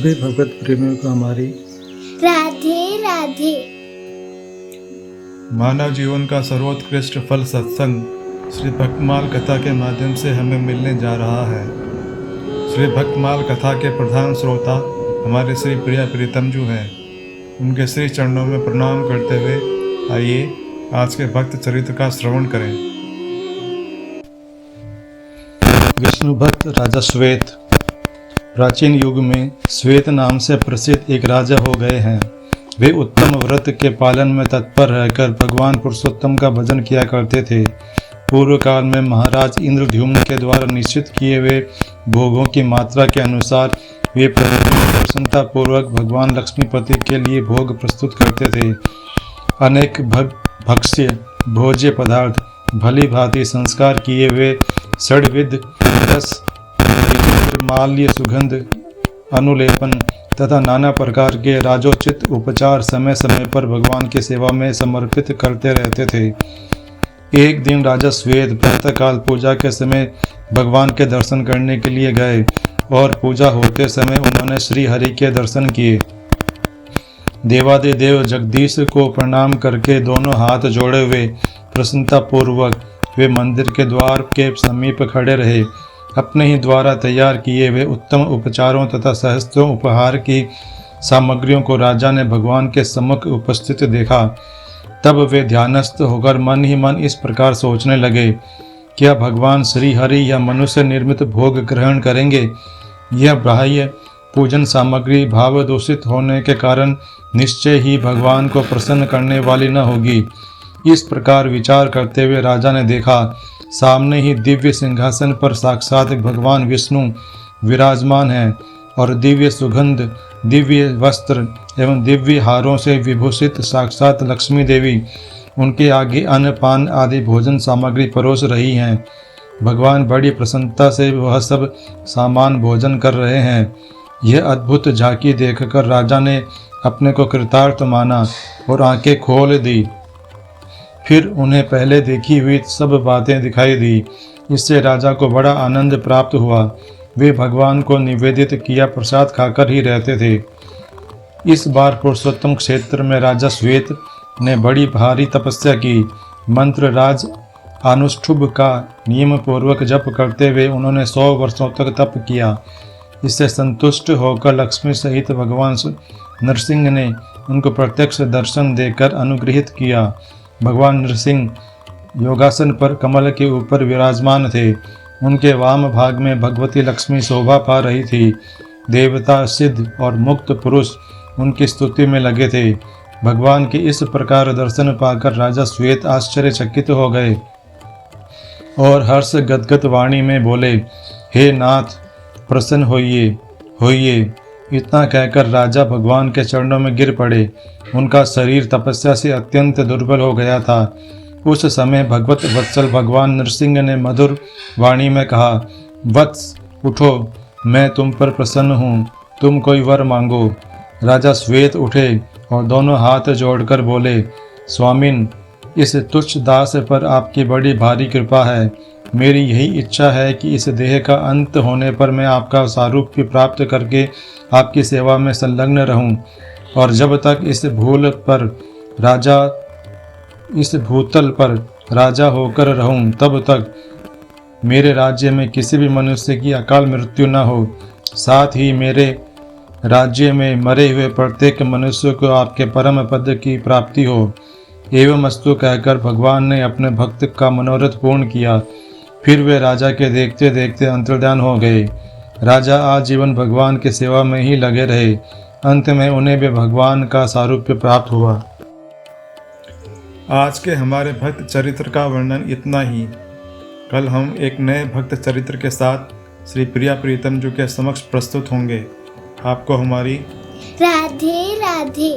सभी भगवत प्रेमियों को हमारी राधे राधे। मानव जीवन का सर्वोत्कृष्ट फल सत्संग श्री भक्तमाल कथा के माध्यम से हमें मिलने जा रहा है। श्री भक्तमाल कथा के प्रधान श्रोता हमारे श्री प्रिया प्रीतम जी हैं। उनके श्री चरणों में प्रणाम करते हुए आइए आज के भक्त चरित्र का श्रवण करें। विष्णु भक्त राजा श्वेत प्राचीन युग में श्वेत नाम से प्रसिद्ध एक राजा हो गए हैं। वे उत्तम व्रत के पालन में तत्पर रहकर भगवान पुरुषोत्तम का भजन किया करते थे। पूर्व काल में महाराज इंद्रद्युम्न के द्वारा निश्चित किए हुए भोगों की मात्रा के अनुसार वे प्रतिदिन प्रसन्नतापूर्वक भगवान लक्ष्मीपति के लिए भोग प्रस्तुत करते थे। अनेक भक्ष्य भोज्य पदार्थ, भली भांति संस्कार किए हुए षड्विध रस, माल्य, सुगंध, अनुलेपन तथा नाना प्रकार के राजोचित उपचार समय समय पर भगवान की सेवा में समर्पित करते रहते थे। एक दिन राजा श्वेत प्रातःकाल पूजा के समय भगवान के दर्शन करने के लिए गए और पूजा होते समय उन्होंने श्री हरि के दर्शन किए। देवादिदेव जगदीश को प्रणाम करके दोनों हाथ जोड़े हुए प्रसन्नतापूर्वक वे मंदिर के द्वार के समीप खड़े रहे। अपने ही द्वारा तैयार किए हुए उत्तम उपचारों तथा सहस्त्रों उपहार की सामग्रियों को राजा ने भगवान के सम्मुख उपस्थित देखा। तब वे ध्यानस्थ होकर मन ही मन इस प्रकार सोचने लगे, क्या भगवान श्री हरि या मनुष्य निर्मित भोग ग्रहण करेंगे? यह बाह्य पूजन सामग्री भाव दूषित होने के कारण निश्चय ही भगवान को प्रसन्न करने वाली न होगी। इस प्रकार विचार करते हुए राजा ने देखा, सामने ही दिव्य सिंहासन पर साक्षात भगवान विष्णु विराजमान हैं और दिव्य सुगंध, दिव्य वस्त्र एवं दिव्य हारों से विभूषित साक्षात लक्ष्मी देवी उनके आगे अन्न पान आदि भोजन सामग्री परोस रही हैं। भगवान बड़ी प्रसन्नता से वह सब सामान भोजन कर रहे हैं। यह अद्भुत झांकी देखकर राजा ने अपने को कृतार्थ माना और आंखें खोल दी। फिर उन्हें पहले देखी हुई सब बातें दिखाई दी। इससे राजा को बड़ा आनंद प्राप्त हुआ। वे भगवान को निवेदित किया प्रसाद खाकर ही रहते थे। इस बार पुरुषोत्तम क्षेत्र में राजा श्वेत ने बड़ी भारी तपस्या की। मंत्र राज अनुष्ठुभ का नियम पूर्वक जप करते हुए उन्होंने 100 वर्षों तक तप किया। इससे संतुष्ट होकर लक्ष्मी सहित भगवान नरसिंह ने उनको प्रत्यक्ष दर्शन देकर अनुग्रहित किया। भगवान नरसिंह योगासन पर कमल के ऊपर विराजमान थे। उनके वाम भाग में भगवती लक्ष्मी शोभा पा रही थी। देवता, सिद्ध और मुक्त पुरुष उनकी स्तुति में लगे थे। भगवान के इस प्रकार दर्शन पाकर राजा श्वेत आश्चर्यचकित हो गए और हर्ष गदगद वाणी में बोले, हे नाथ, प्रसन्न होइए होइए। इतना कहकर राजा भगवान के चरणों में गिर पड़े। उनका शरीर तपस्या से अत्यंत दुर्बल हो गया था। उस समय भगवत वत्सल भगवान नरसिंह ने मधुर वाणी में कहा, वत्स उठो, मैं तुम पर प्रसन्न हूँ, तुम कोई वर मांगो। राजा श्वेत उठे और दोनों हाथ जोड़कर बोले, स्वामिन, इस तुच्छ दास पर आपकी बड़ी भारी कृपा है। मेरी यही इच्छा है कि इस देह का अंत होने पर मैं आपका सारूप्य प्राप्त करके आपकी सेवा में संलग्न रहूं और जब तक इस भूतल पर राजा होकर रहूं तब तक मेरे राज्य में किसी भी मनुष्य की अकाल मृत्यु न हो। साथ ही मेरे राज्य में मरे हुए प्रत्येक मनुष्य को आपके परम पद की प्राप्ति हो। एवं अस्तु कहकर भगवान ने अपने भक्त का मनोरथ पूर्ण किया। फिर वे राजा के देखते देखते अंतर्ध्यान हो गए। राजा आजीवन भगवान की सेवा में ही लगे रहे। अंत में उन्हें भी भगवान का सारूप्य प्राप्त हुआ। आज के हमारे भक्त चरित्र का वर्णन इतना ही। कल हम एक नए भक्त चरित्र के साथ श्री प्रिया प्रीतम जी के समक्ष प्रस्तुत होंगे। आपको हमारी राधे राधे।